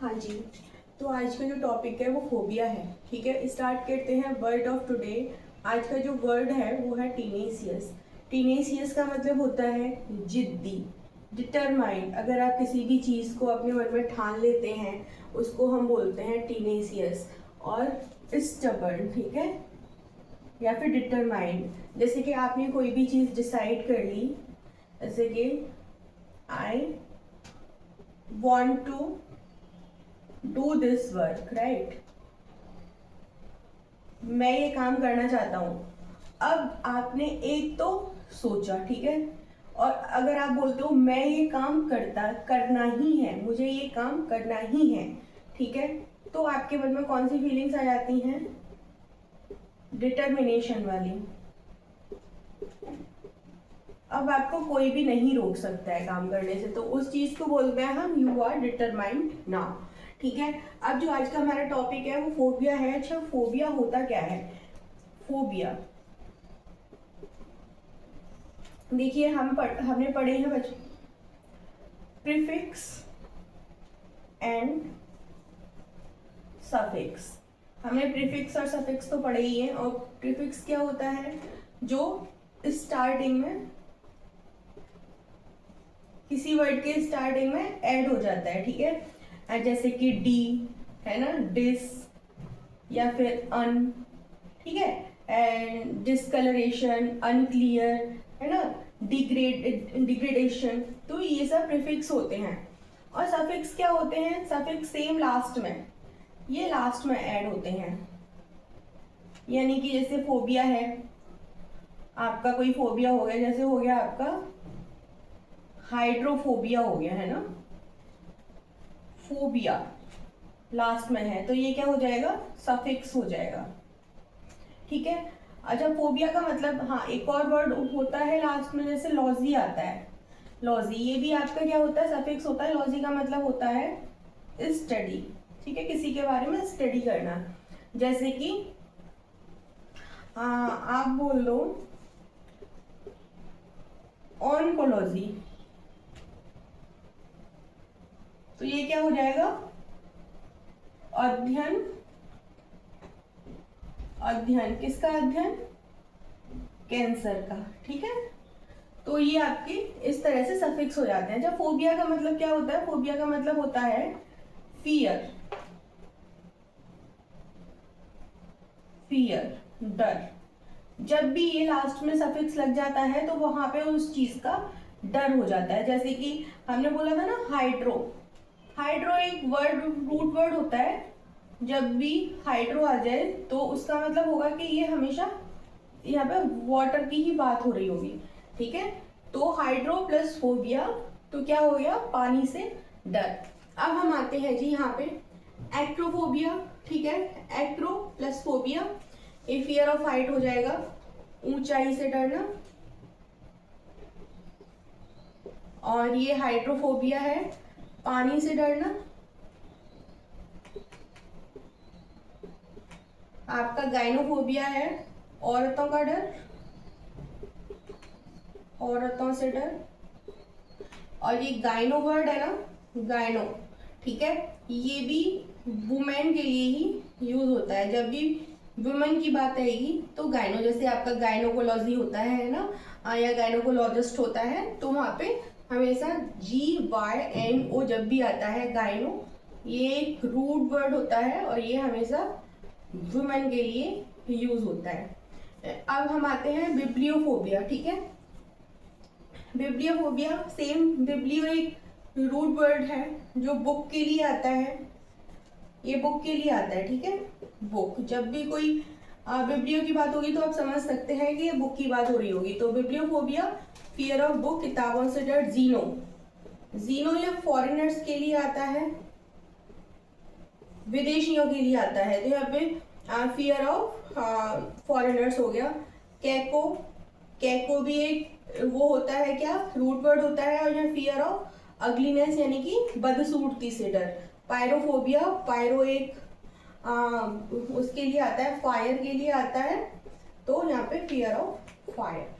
हाँ जी। तो आज का जो टॉपिक है वो फोबिया है। ठीक है, स्टार्ट करते हैं वर्ड ऑफ टुडे। आज का जो वर्ड है वो है टीनेसियस। टीनेसियस का मतलब होता है जिद्दी, डिटरमाइंड। अगर आप किसी भी चीज़ को अपने मन में ठान लेते हैं उसको हम बोलते हैं टीनेसियस। और स्टबर्न, ठीक है, या फिर डिटरमाइंड। जैसे कि आपने कोई भी चीज़ डिसाइड कर ली, जैसे कि I want to do this work, right. मैं ये काम करना चाहता हूँ। अब आपने एक तो सोचा, ठीक है, और अगर आप बोलते हो मैं ये काम करना ही है, मुझे ये काम करना ही है, ठीक है, तो आपके मन में कौन सी फीलिंग्स आ जाती हैं? डिटर्मिनेशन वाली। अब आपको कोई भी नहीं रोक सकता है काम करने से, तो उस चीज को बोलते हैं हम यू आर डिटरमाइंड नाउ। ठीक है, अब जो आज का हमारा टॉपिक है वो फोबिया है। अच्छा, फोबिया होता क्या है? फोबिया देखिए, हमने पढ़े हैं बच्चों, प्रीफिक्स एंड सफिक्स। हमने प्रीफिक्स और सफिक्स तो पढ़े ही हैं। और प्रीफिक्स क्या होता है? जो स्टार्टिंग में किसी वर्ड के स्टार्टिंग में ऐड हो जाता है, ठीक है, जैसे कि डी है ना, डिस, या फिर अन, ठीक है, एंड डिसकलरेशन, अनक्लियर, है ना, डिग्रेडेशन। तो ये सब प्रीफिक्स होते हैं। और सफिक्स क्या होते हैं? सफिक्स सेम लास्ट में, ये लास्ट में ऐड होते हैं। यानी कि जैसे फोबिया है, आपका कोई फोबिया हो गया, जैसे हो गया आपका हाइड्रोफोबिया हो गया, है ना, फोबिया लास्ट में है तो ये क्या हो जाएगा? सफिक्स हो जाएगा। ठीक है। अच्छा, फोबिया का मतलब, हाँ, एक और वर्ड होता है लास्ट में, जैसे लॉजी आता है। लॉजी, ये भी आपका क्या होता है? सफिक्स होता है। लॉजी का मतलब होता है स्टडी, ठीक है, किसी के बारे में स्टडी करना। जैसे कि आप बोल दो ऑनकोलॉजी, तो ये क्या हो जाएगा? अध्ययन। अध्ययन किसका? अध्ययन कैंसर का, ठीक है। तो ये आपके इस तरह से सफिक्स हो जाते हैं। जब फोबिया का मतलब क्या होता है? फोबिया का मतलब होता है फियर। फियर, डर। जब भी ये लास्ट में सफिक्स लग जाता है तो वहां पे उस चीज का डर हो जाता है। जैसे कि हमने बोला था ना, हाइड्रो। हाइड्रो एक वर्ड, रूट वर्ड होता है। जब भी हाइड्रो आ जाए तो उसका मतलब होगा कि ये हमेशा यहाँ पे वाटर की ही बात हो रही होगी, ठीक है। तो हाइड्रो प्लस फोबिया, तो क्या हो गया? पानी से डर। अब हम आते हैं जी यहाँ पे एक्ट्रोफोबिया, ठीक है। Acro plus phobia, a fear of height हो जाएगा, ऊंचाई से डरना। और ये हाइड्रोफोबिया है, पानी से डरना। आपका गाइनोफोबिया है, औरतों का डर, औरतों से डर। और ये गाइनो वर्ड है ना, गाइनो, ठीक है, ये भी वुमेन के लिए ही यूज होता है। जब भी वुमेन की बात आएगी तो गाइनो, जैसे आपका गाइनोकोलॉजी होता है ना, या गाइनोकोलॉजिस्ट होता है, तो वहां पे हमेशा GYNO जब भी आता है, गाइनो, ये एक रूट वर्ड होता है और ये हमेशा वुमेन के लिए यूज होता है। अब हम आते हैं बिब्लियोफोबिया, ठीक है। बिब्लियोफोबिया सेम, बिब्लियो एक रूट वर्ड है जो बुक के लिए आता है। ये बुक के लिए आता है, ठीक है। बुक, जब भी कोई बिब्लियो की बात होगी तो आप समझ सकते हैं कि ये बुक की बात हो रही होगी। तो बिब्लियोफोबिया, फियर ऑफ बुक, किताबों से डर। जीनो, जीनो ये फॉरेनर्स के लिए आता है, विदेशियों के लिए आता है। तो यहाँ पे फियर ऑफ फॉरेनर्स हो गया। कैको, कैको भी एक वो होता है, क्या, रूट वर्ड होता है। और यहाँ फियर ऑफ अगलीनेस यानी कि बदसूरती से डर। पायरोफोबिया, पायरो एक उसके लिए आता है, फायर के लिए आता है। तो यहाँ पे फियर ऑफ फायर।